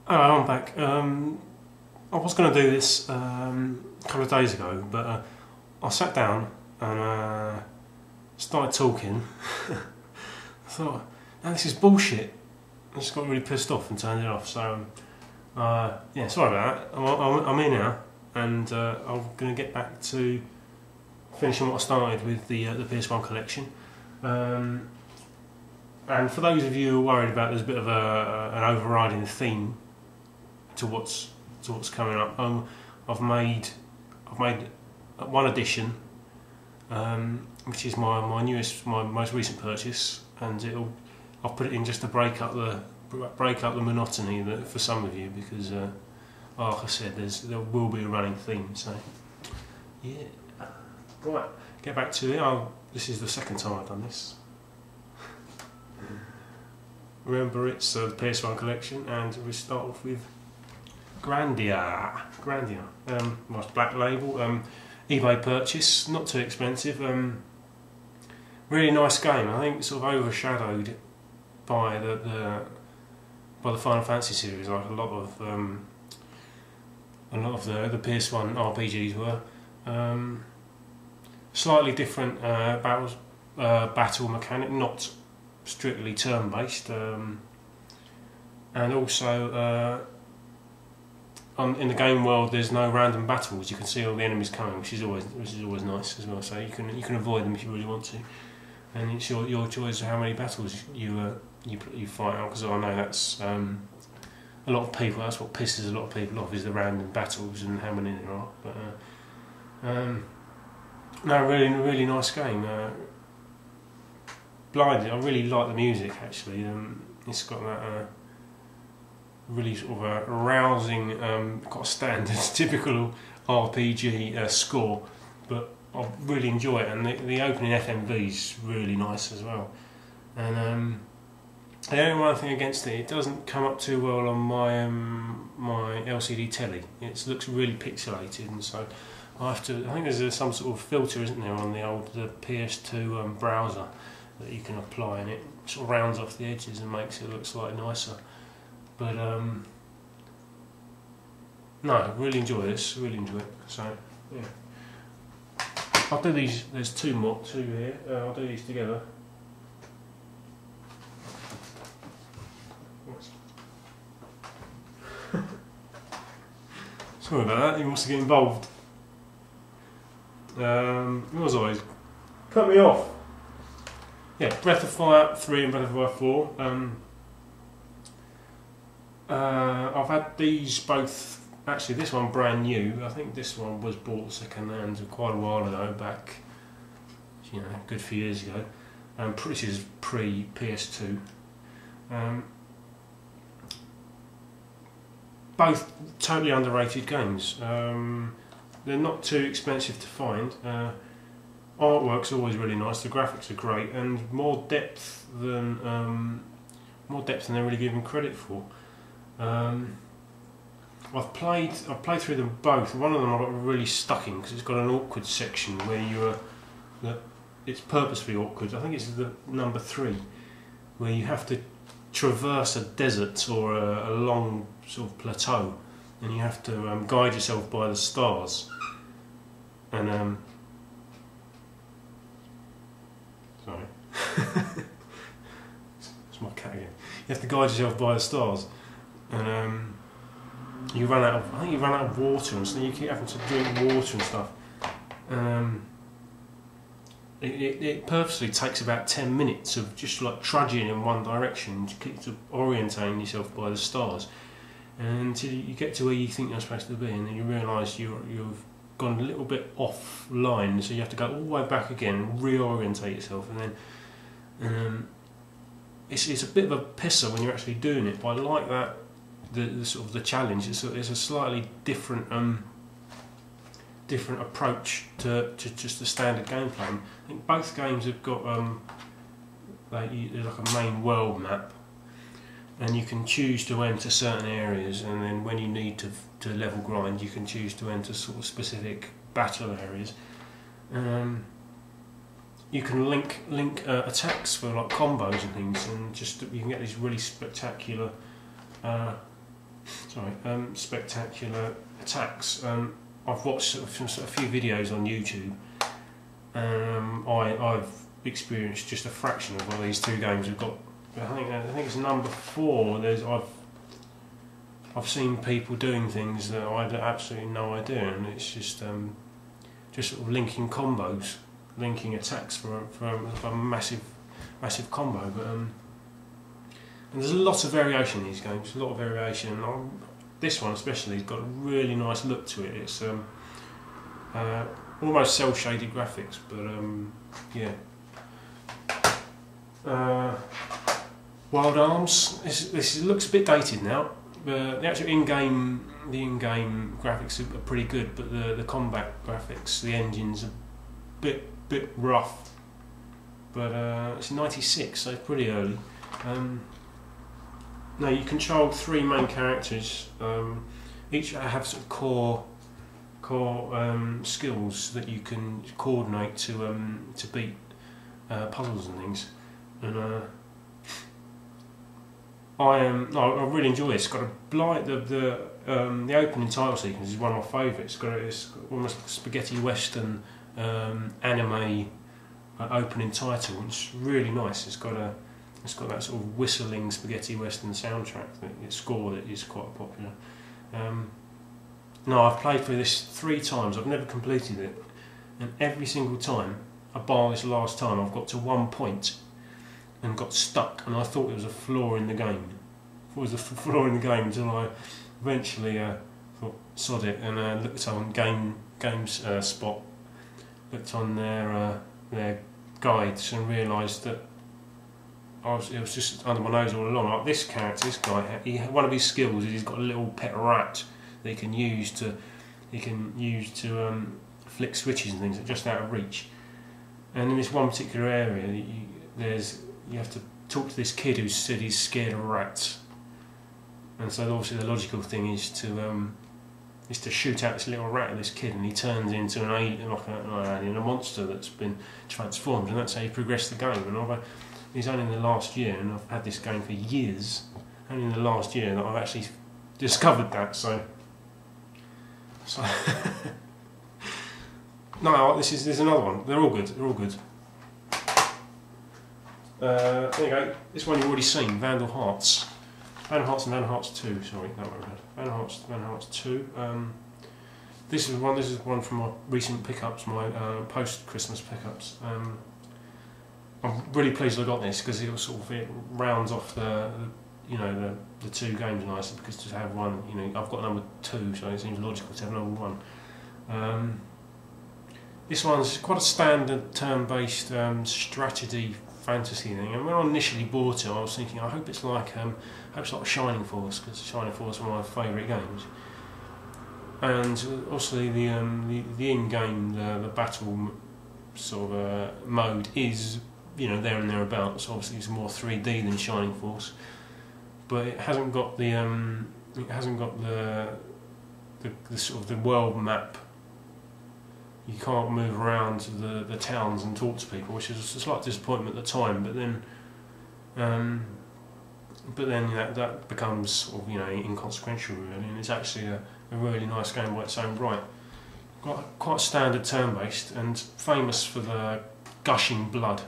Hello, I'm back. I was going to do this a couple of days ago, but I sat down and started talking. I thought, no, this is bullshit. I just got really pissed off and turned it off. So, yeah, sorry about that. I'm here now, and I'm going to get back to finishing what I started with the PS1 collection. And for those of you who are worried about there's a bit of an overriding theme to what's coming up, I've made one addition, which is my most recent purchase, and I'll put it in just to break up the monotony for some of you, because like I said, there will be a running theme. So yeah, right, get back to it. This is the second time I've done this. Remember, it's the PS1 collection, and we start off with Gran Dia. Nice black label, eBay purchase, not too expensive. Really nice game. I think sort of overshadowed by the Final Fantasy series, like a lot of the PS1 RPGs were. Slightly different battle mechanic, not strictly turn-based, and also in the game world there's no random battles. You can see all the enemies coming, which is always nice as well. So you can avoid them if you really want to, and it's your choice of how many battles you fight out. Because I know that's a lot of people. That's what pisses a lot of people off, is the random battles and how many there are. But no, really nice game. Blinded. I really like the music actually. It's got that really sort of a rousing, got a standard typical RPG score, but I really enjoy it, and the opening FMV is really nice as well. And the only one thing against it doesn't come up too well on my LCD telly. It looks really pixelated, and so I think there's some sort of filter, isn't there, on the PS2 browser that you can apply, and it sort of rounds off the edges and makes it look slightly nicer. But no, really enjoy this, really enjoy it. So yeah, I'll do these. There's two here. I'll do these together. Sorry about that. You must get involved. It was always cut me off. Yeah, Breath of Fire 3 and Breath of Fire 4. I've had these both. Actually, this one brand new. I think this one was bought second hand quite a while ago, back, a good few years ago. This is pre PS2. Both totally underrated games. They're not too expensive to find. Artwork's always really nice. The graphics are great, and more depth than they're really given credit for. I've played through them both. One of them I got really stuck in because it's got an awkward section where it's purposefully awkward. I think it's the number 3, where you have to traverse a desert or a long sort of plateau, and you have to guide yourself by the stars. And sorry, it's my cat again. You have to guide yourself by the stars, and I think you run out of water, and so you keep having to drink water and stuff. It purposely takes about 10 minutes of just like trudging in one direction, to keep orientating yourself by the stars, and until you get to where you think you're supposed to be, and then you realise you've gone a little bit offline, so you have to go all the way back again, reorientate yourself, and then it's a bit of a pisser when you're actually doing it. But I like that the sort of the challenge. It's a slightly different approach to just the standard gameplay. I think both games have got there's like a main world map, and you can choose to enter certain areas, and then when you need to level grind, you can choose to enter sort of specific battle areas. You can link attacks for like combos and things, and you can get these really spectacular spectacular attacks. I've watched a few videos on YouTube. I've experienced just a fraction of what these two games have got. I think it's number 4. I've seen people doing things that I had absolutely no idea, and it's just sort of linking combos, linking attacks for a massive combo. But and there's a lot of variation in these games. A lot of variation. This one especially has got a really nice look to it. It's almost cel-shaded graphics, but yeah. Wild Arms. This looks a bit dated now. The actual in-game graphics are pretty good, but the combat graphics, the engine's a bit rough. But it's 96, so it's pretty early. Now you control 3 main characters. Each have sort of core skills that you can coordinate to beat puzzles and things. And I really enjoy it. It's got a blight. The opening title sequence is one of my favourites. It's got almost like a spaghetti western anime opening title. It's really nice. It's got that sort of whistling spaghetti western soundtrack. Score that is quite popular. No, I've played through this 3 times. I've never completed it, and every single time, bar this last time, I've got to one point and got stuck, and I thought it was a flaw in the game. I thought it was a flaw in the game until I eventually thought, sod it, and looked on Games Spot, looked on their guides, and realised that it was just under my nose all along. Like this character, this guy, one of his skills is he's got a little pet rat that he can use to flick switches and things that are just out of reach. And in this one particular area, you have to talk to this kid who said he's scared of rats, and so obviously the logical thing is to shoot out this little rat at this kid, and he turns into an alien, like a monster that's been transformed, and that's how you progress the game. And it's only in the last year, and I've had this game for years, only in the last year that I've actually discovered that. So no, there's another one. They're all good. There you go. This one you've already seen, Vandal Hearts. Vandal Hearts and Vandal Hearts 2, sorry, that one we had. Vandal Hearts 2. This is one from my recent pickups, my post-Christmas pickups. I'm really pleased I got this because it rounds off the 2 games nicely, because to have one, I've got number 2, so it seems logical to have number 1. This one's quite a standard turn-based strategy fantasy thing, and when I initially bought it, I was thinking, I hope it's like Shining Force, because Shining Force is one of my favourite games. And also the in-game the battle sort of mode is there and thereabouts. Obviously, it's more 3D than Shining Force, but it hasn't got the sort of the world map. You can't move around to the towns and talk to people, which is a slight disappointment at the time. But then that becomes sort of inconsequential really, and it's actually a really nice game by its own right. Quite standard turn-based and famous for the gushing blood.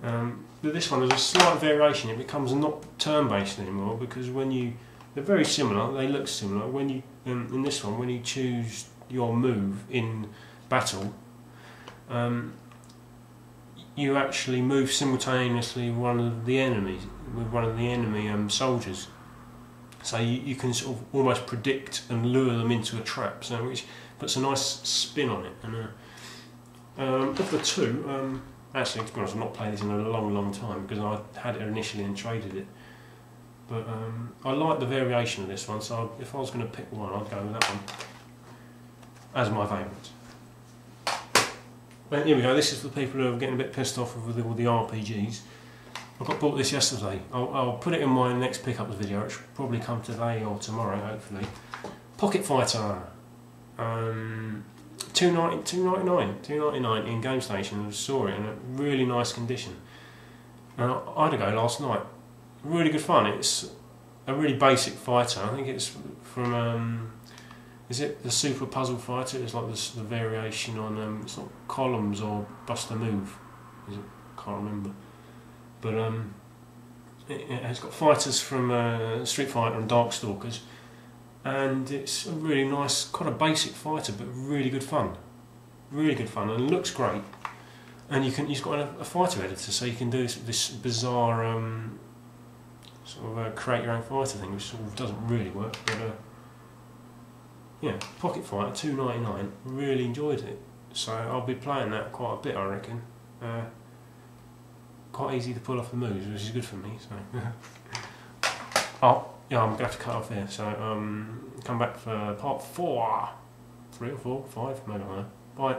But this one, there's a slight variation. It becomes not turn-based anymore, because they're very similar. They look similar. When you in this one, when you choose your move in battle, you actually move simultaneously with one of the enemy soldiers. So you can sort of almost predict and lure them into a trap, so which puts a nice spin on it. And of the 2, actually, to be honest, I've not played this in a long time, because I had it initially and traded it. But I like the variation of this one, so if I was going to pick one, I'd go with that one as my favourite. But here we go. This is for people who are getting a bit pissed off with all the RPGs. I bought this yesterday. I'll put it in my next pickups video, which will probably come today or tomorrow, hopefully. Pocket Fighter. $2.99 in Game Station. I saw it in a really nice condition. And I had to go last night. Really good fun. a really basic fighter. I think it's from is it the Super Puzzle Fighter? It's like the variation on it's not Columns or Buster Move. Is it? Can't remember. But it's got fighters from Street Fighter and Darkstalkers, and it's a really nice, kind of basic fighter, but really good fun. Really good fun, and looks great. And you've got a fighter editor, so you can do this bizarre sort of create your own fighter thing, which sort of doesn't really work. But yeah, Pocket Fighter, $2.99. Really enjoyed it, so I'll be playing that quite a bit, I reckon. Quite easy to pull off the moves, which is good for me. So oh yeah, I'm gonna have to cut off here. So come back for part 4, 3 or 4, 5, maybe I don't know. Bye.